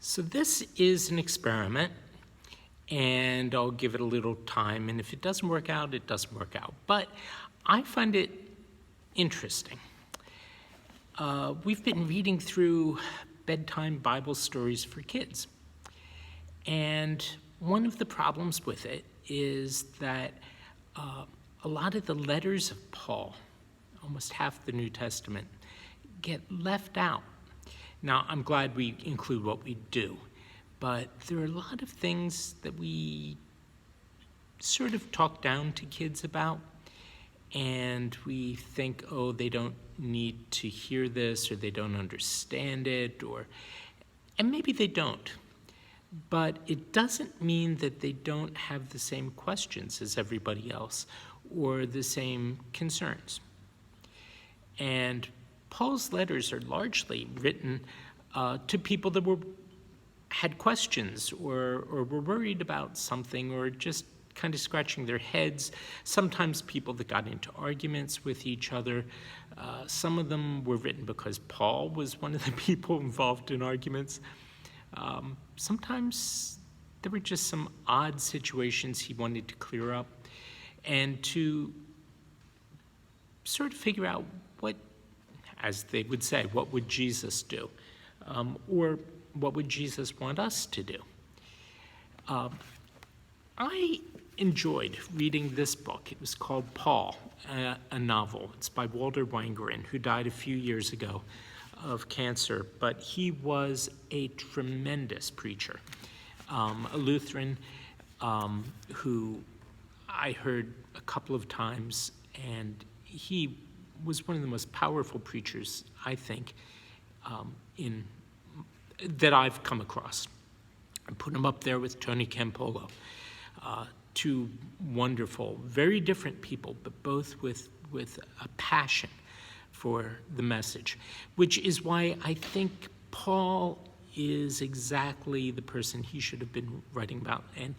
So this is an experiment, and I'll give it a little time, and if it doesn't work out, it doesn't work out. But I find it interesting. We've been reading through bedtime Bible stories for kids, and one of the problems with it is that a lot of the letters of Paul, almost half the New Testament, get left out. Now, I'm glad we include what we do, but there are a lot of things that we sort of talk down to kids about, and we think, oh, they don't need to hear this, or they don't understand it, and maybe they don't. But it doesn't mean that they don't have the same questions as everybody else, or the same concerns. And Paul's letters are largely written to people that had questions or were worried about something, or just kind of scratching their heads. Sometimes people that got into arguments with each other. Some of them were written because Paul was one of the people involved in arguments. Sometimes there were just some odd situations he wanted to clear up, and to sort of figure out what, as they would say, what would Jesus do? Or what would Jesus want us to do? I enjoyed reading this book. It was called Paul, a novel. It's by Walter Wangerin, who died a few years ago of cancer, but he was a tremendous preacher, a Lutheran who I heard a couple of times, and he was one of the most powerful preachers, I think, that I've come across. I put him up there with Tony Campolo, two wonderful, very different people, but both with a passion for the message, which is why I think Paul is exactly the person he should have been writing about, and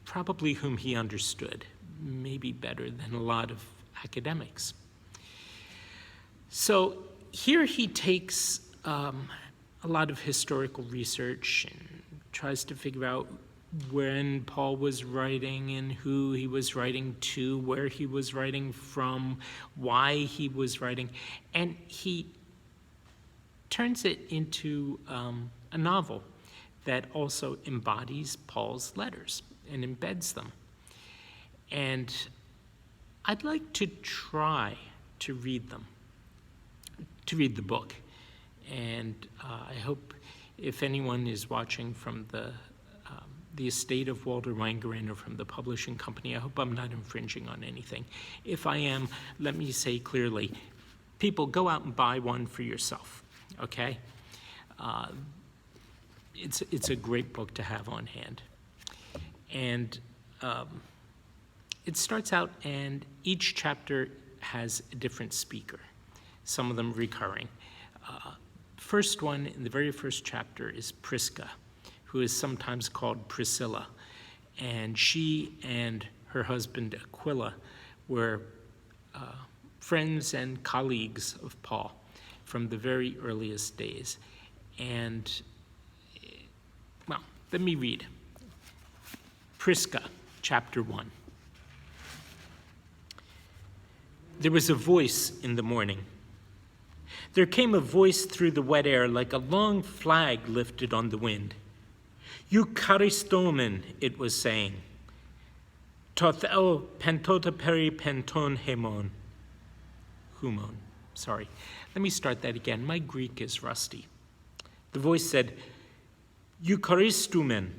probably whom he understood, maybe better than a lot of academics. So here he takes a lot of historical research and tries to figure out when Paul was writing and who he was writing to, where he was writing from, why he was writing, and he turns it into a novel that also embodies Paul's letters and embeds them. And I'd like to try to read them, to read the book. And I hope if anyone is watching from the estate of Walter Wangerin or from the publishing company, I hope I'm not infringing on anything. If I am, let me say clearly, people, go out and buy one for yourself, okay? It's a great book to have on hand. And it starts out, and each chapter has a different speaker, some of them recurring. First one, in the very first chapter, is Prisca, who is sometimes called Priscilla. And she and her husband Aquila were friends and colleagues of Paul from the very earliest days. And, well, let me read. Prisca, chapter 1. There was a voice in the morning. There came a voice through the wet air like a long flag lifted on the wind. Eucharistomen, it was saying. Totheo pentota peri penton hemon. Humon. Sorry. Let me start that again. My Greek is rusty. The voice said, Eucharistumen,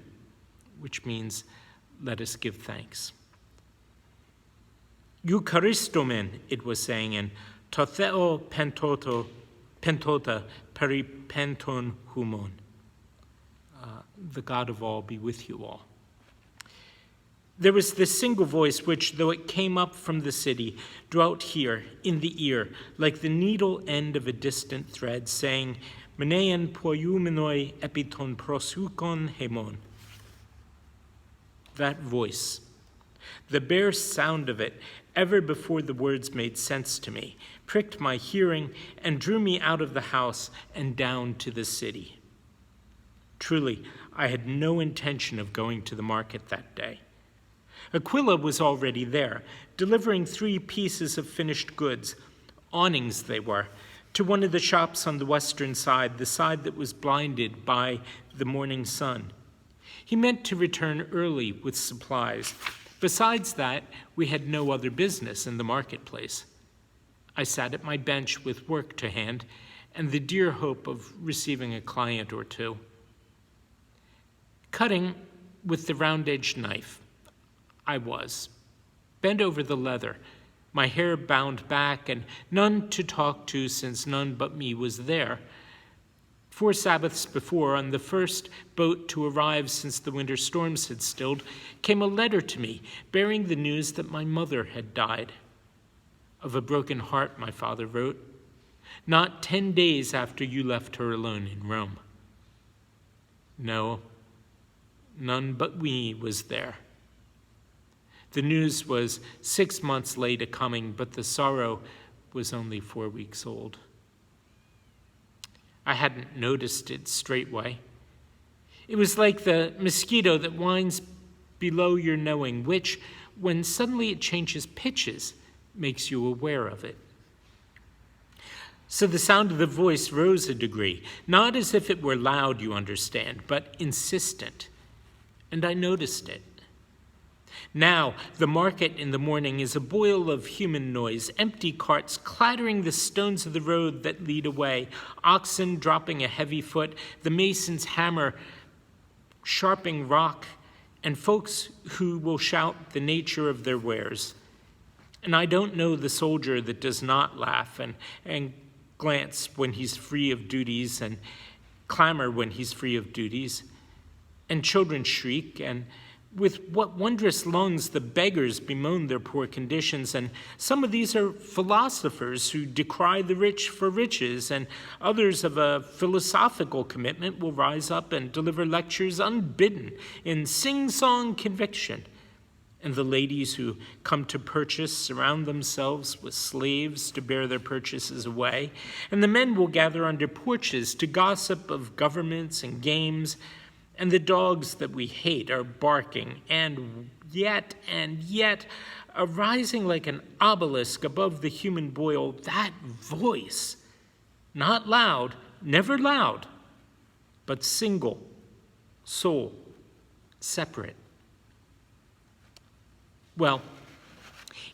which means, let us give thanks. Eucharistomen, it was saying, and Totheo pentota peri penton humon. The God of all be with you all. There was this single voice which, though it came up from the city, dwelt here in the ear, like the needle end of a distant thread, saying, Menean poiumenoi epiton prosukon hemon. That voice, the bare sound of it, ever before the words made sense to me, pricked my hearing and drew me out of the house and down to the city. Truly, I had no intention of going to the market that day. Aquila was already there, delivering 3 pieces of finished goods, awnings they were, to one of the shops on the western side, the side that was blinded by the morning sun. He meant to return early with supplies. Besides that, we had no other business in the marketplace. I sat at my bench with work to hand and the dear hope of receiving a client or two. Cutting with the round-edged knife, I was, bent over the leather, my hair bound back, and none to talk to since none but me was there. 4 Sabbaths before, on the first boat to arrive since the winter storms had stilled, came a letter to me bearing the news that my mother had died. Of a broken heart, my father wrote, not 10 days after you left her alone in Rome. No, none but we was there. The news was 6 months late a-coming, but the sorrow was only 4 weeks old. I hadn't noticed it straightway. It was like the mosquito that whines below your knowing, which, when suddenly it changes pitches, makes you aware of it. So the sound of the voice rose a degree, not as if it were loud, you understand, but insistent, and I noticed it. Now, the market in the morning is a boil of human noise, empty carts clattering the stones of the road that lead away, oxen dropping a heavy foot, the mason's hammer sharping rock, and folks who will shout the nature of their wares. And I don't know the soldier that does not laugh and glance when he's free of duties and clamor when he's free of duties, and children shriek, and with what wondrous lungs the beggars bemoan their poor conditions, and some of these are philosophers who decry the rich for riches, and others of a philosophical commitment will rise up and deliver lectures unbidden in sing-song conviction. And the ladies who come to purchase surround themselves with slaves to bear their purchases away, and the men will gather under porches to gossip of governments and games, and the dogs that we hate are barking, and yet, arising like an obelisk above the human boil, that voice, not loud, never loud, but single, sole, separate. Well,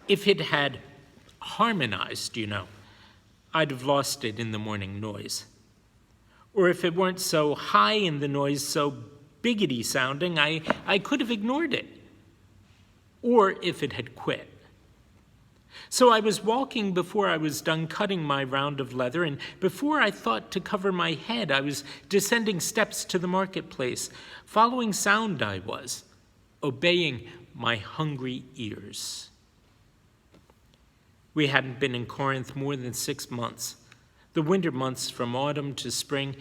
if it had harmonized, I'd have lost it in the morning noise. Or if it weren't so high in the noise, so biggity sounding, I could have ignored it. Or if it had quit. So I was walking before I was done cutting my round of leather, and before I thought to cover my head, I was descending steps to the marketplace. Following sound I was, obeying my hungry ears. We hadn't been in Corinth more than 6 months, the winter months from autumn to spring,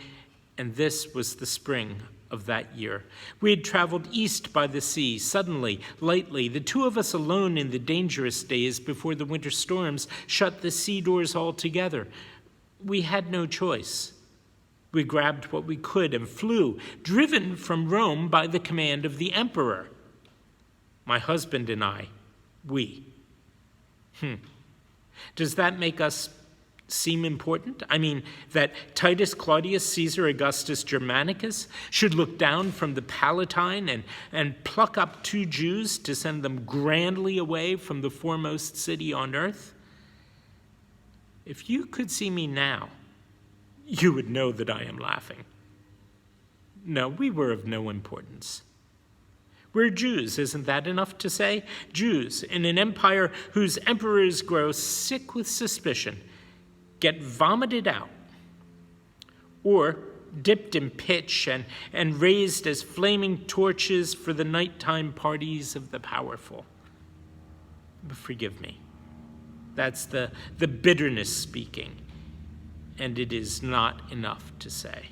and this was the spring of that year. We had traveled east by the sea, suddenly, lightly, the 2 of us alone in the dangerous days before the winter storms shut the sea doors altogether. We had no choice. We grabbed what we could and flew, driven from Rome by the command of the emperor. My husband and I, we. Does that make us seem important? I mean, that Titus Claudius Caesar Augustus Germanicus should look down from the Palatine and pluck up 2 Jews to send them grandly away from the foremost city on earth? If you could see me now, you would know that I am laughing. No, we were of no importance. We're Jews, isn't that enough to say? Jews in an empire whose emperors grow sick with suspicion, get vomited out, or dipped in pitch and raised as flaming torches for the nighttime parties of the powerful. But forgive me. That's the bitterness speaking, and it is not enough to say.